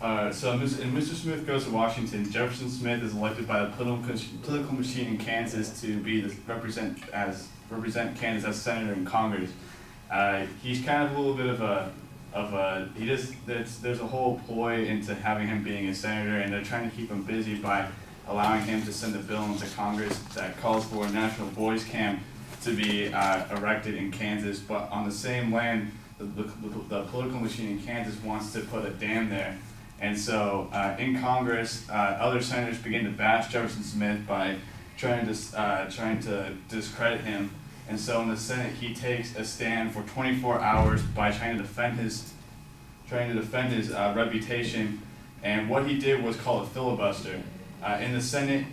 Mr. Smith goes to Washington. Jefferson Smith is elected by the political machine in Kansas to be represent Kansas as senator in Congress. He's kind of a little bit of a there's a whole ploy into having him being a senator, and they're trying to keep him busy by allowing him to send a bill into Congress that calls for a national boys camp to be erected in Kansas. But on the same land, the political machine in Kansas wants to put a dam there. And so in Congress, other senators begin to bash Jefferson Smith by trying to discredit him. And so in the Senate, he takes a stand for 24 hours by trying to defend his reputation. And what he did was called a filibuster. In the Senate,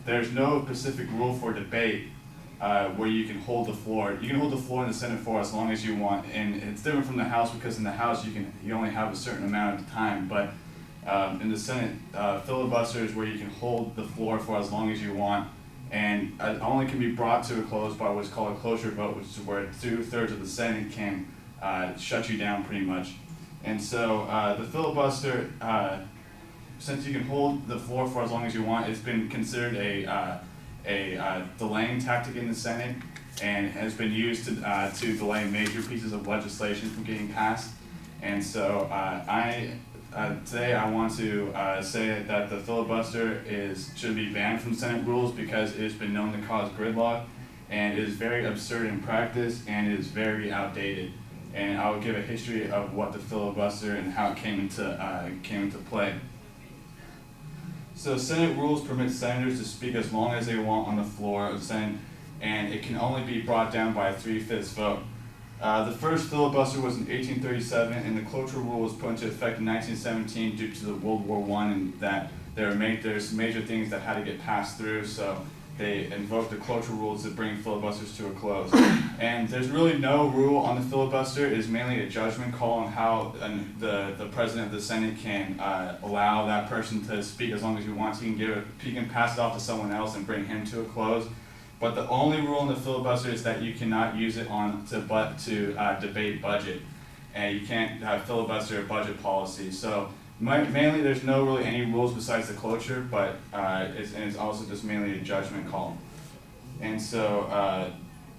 there's no specific rule for debate where you can hold the floor. You can hold the floor in the Senate for as long as you want, and it's different from the House because in the House you only have a certain amount of time. But in the Senate, filibuster is where you can hold the floor for as long as you want, and it only can be brought to a close by what's called a cloture vote, which is where 2/3 of the Senate can shut you down pretty much. And so the filibuster, since you can hold the floor for as long as you want, it's been considered a delaying tactic in the Senate, and has been used to delay major pieces of legislation from getting passed. And so today I want to say that the filibuster should be banned from Senate rules because it has been known to cause gridlock, and it is very absurd in practice, and it is very outdated. And I will give a history of what the filibuster and how it came into play. So Senate rules permit senators to speak as long as they want on the floor of the Senate, and it can only be brought down by a 3/5 vote. The first filibuster was in 1837, and the cloture rule was put into effect in 1917 due to the World War I, and that there's major things that had to get passed through, so they invoked the cloture rules to bring filibusters to a close. And there's really no rule on the filibuster. It is mainly a judgment call on how the president of the Senate can allow that person to speak as long as he wants. He can pass it off to someone else and bring him to a close. But the only rule in the filibuster is that you cannot use it to debate budget, and you can't filibuster a budget policy. So mainly, there's no really any rules besides the cloture, but it's also just mainly a judgment call. And so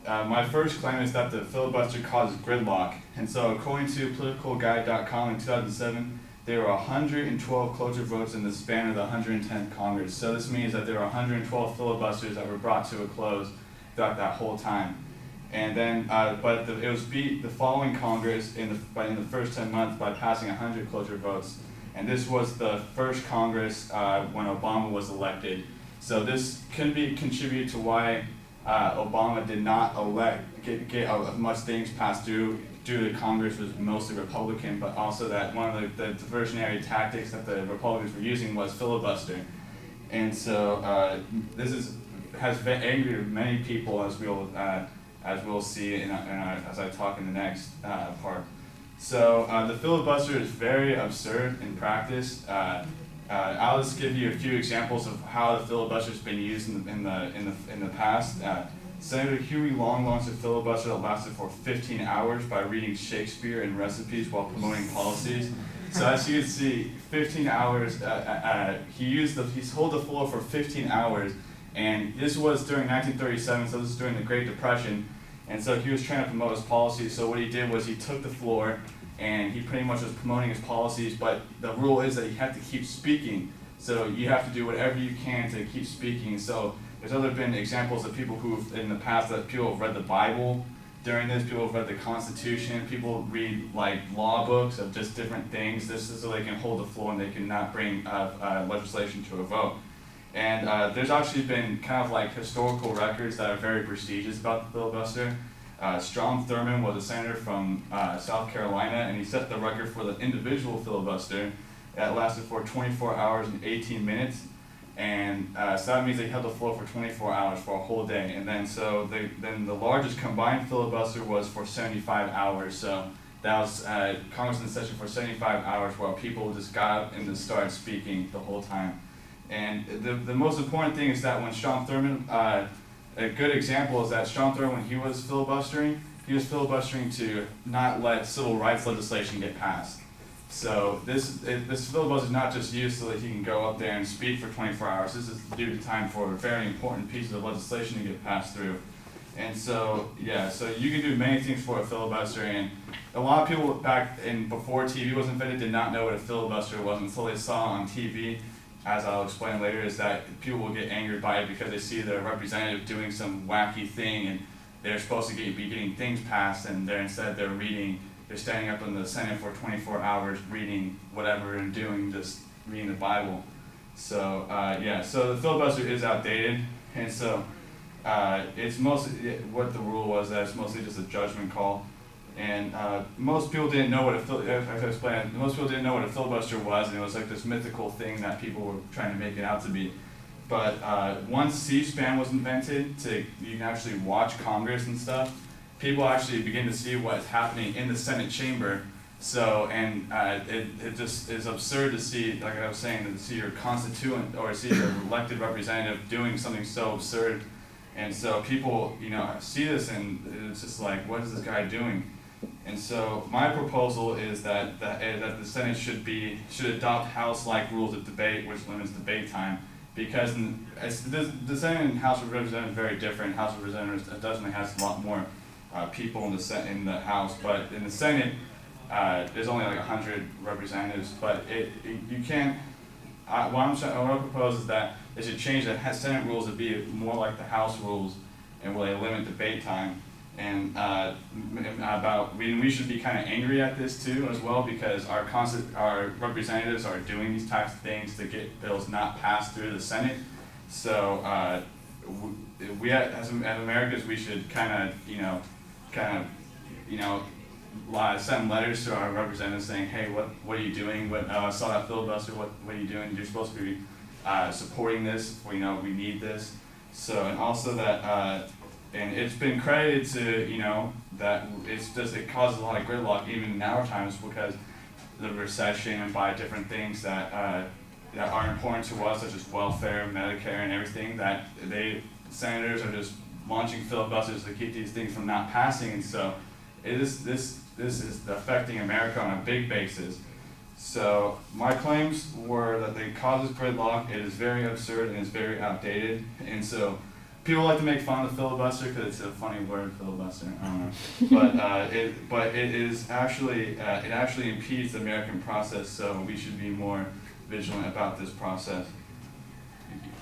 my first claim is that the filibuster causes gridlock. And so according to politicalguide.com in 2007, there were 112 cloture votes in the span of the 110th Congress. So this means that there were 112 filibusters that were brought to a close throughout that whole time. And then, it was beat the following Congress in the first 10 months by passing 100 cloture votes. And this was the first Congress when Obama was elected. So this can be contributed to why Obama did not get as much things passed through due to Congress was mostly Republican, but also that one of the diversionary tactics that the Republicans were using was filibuster. And so this has angered many people, as we'll see as I talk in the next part. So the filibuster is very absurd in practice. I'll just give you a few examples of how the filibuster has been used in the past. Senator Huey Long launched a filibuster that lasted for 15 hours by reading Shakespeare and recipes while promoting policies. So as you can see, 15 hours. He's held the floor for 15 hours, and this was during 1937. So this is during the Great Depression. And so he was trying to promote his policies. So what he did was he took the floor and he pretty much was promoting his policies, but the rule is that you have to keep speaking. So you have to do whatever you can to keep speaking. So there's been examples of people who've, in the past, that people have read the Bible during this, people have read the Constitution, people read like law books of just different things. This is so they can hold the floor and they can not bring legislation to a vote. And there's actually been kind of like historical records that are very prestigious about the filibuster. Strom Thurmond was a senator from South Carolina, and he set the record for the individual filibuster that lasted for 24 hours and 18 minutes. And so that means they held the floor for 24 hours for a whole day. And then then the largest combined filibuster was for 75 hours. So that was Congress in session for 75 hours where people just got up and just started speaking the whole time. And the most important thing is that when Strom Thurmond, a good example is that Strom Thurmond, when he was filibustering to not let civil rights legislation get passed. So this filibuster is not just used so that he can go up there and speak for 24 hours. This is due to time for very important pieces of legislation to get passed through. And so, yeah, so you can do many things for a filibuster, and a lot of people back in before TV was invented did not know what a filibuster was until they saw on TV, as I'll explain later, is that people will get angered by it because they see their representative doing some wacky thing and they're supposed to be getting things passed, and they're standing up in the Senate for 24 hours reading whatever and doing, just reading the Bible. So, yeah, so the filibuster is outdated, and so it's mostly, what the rule was, that it's mostly just a judgment call. And most people didn't know what most people didn't know what a filibuster was, and it was like this mythical thing that people were trying to make it out to be. But once C-SPAN was invented, you can actually watch Congress and stuff, people actually begin to see what's happening in the Senate chamber. So, and it just is absurd to see, like I was saying, to see your constituent or see your elected representative doing something so absurd. And so people, see this and it's just like, what is this guy doing? And so my proposal is that the Senate should adopt House-like rules of debate, which limits debate time, because the Senate and House of Representatives are very different. House of Representatives definitely has a lot more people in the House, but in the Senate there's only like 100 representatives. But you can't. What I propose is that they should change the Senate rules to be more like the House rules, and where they limit debate time. And we should be kind of angry at this too as well, because our representatives are doing these types of things to get bills not passed through the Senate. So we as Americans, we should kind of send letters to our representatives saying, hey, what are you doing? I saw that filibuster. What are you doing? You're supposed to be supporting this. We need this. So, and also that. And it's been credited to, that it causes a lot of gridlock even in our times, because the recession and by different things that are important to us, such as welfare, Medicare, and everything, that senators are just launching filibusters to keep these things from not passing. And so this is affecting America on a big basis. So my claims were that it causes gridlock, it is very absurd, and it's very outdated. And so people like to make fun of the filibuster because it's a funny word, filibuster. I don't know, but it actually impedes the American process. So we should be more vigilant about this process. Thank you.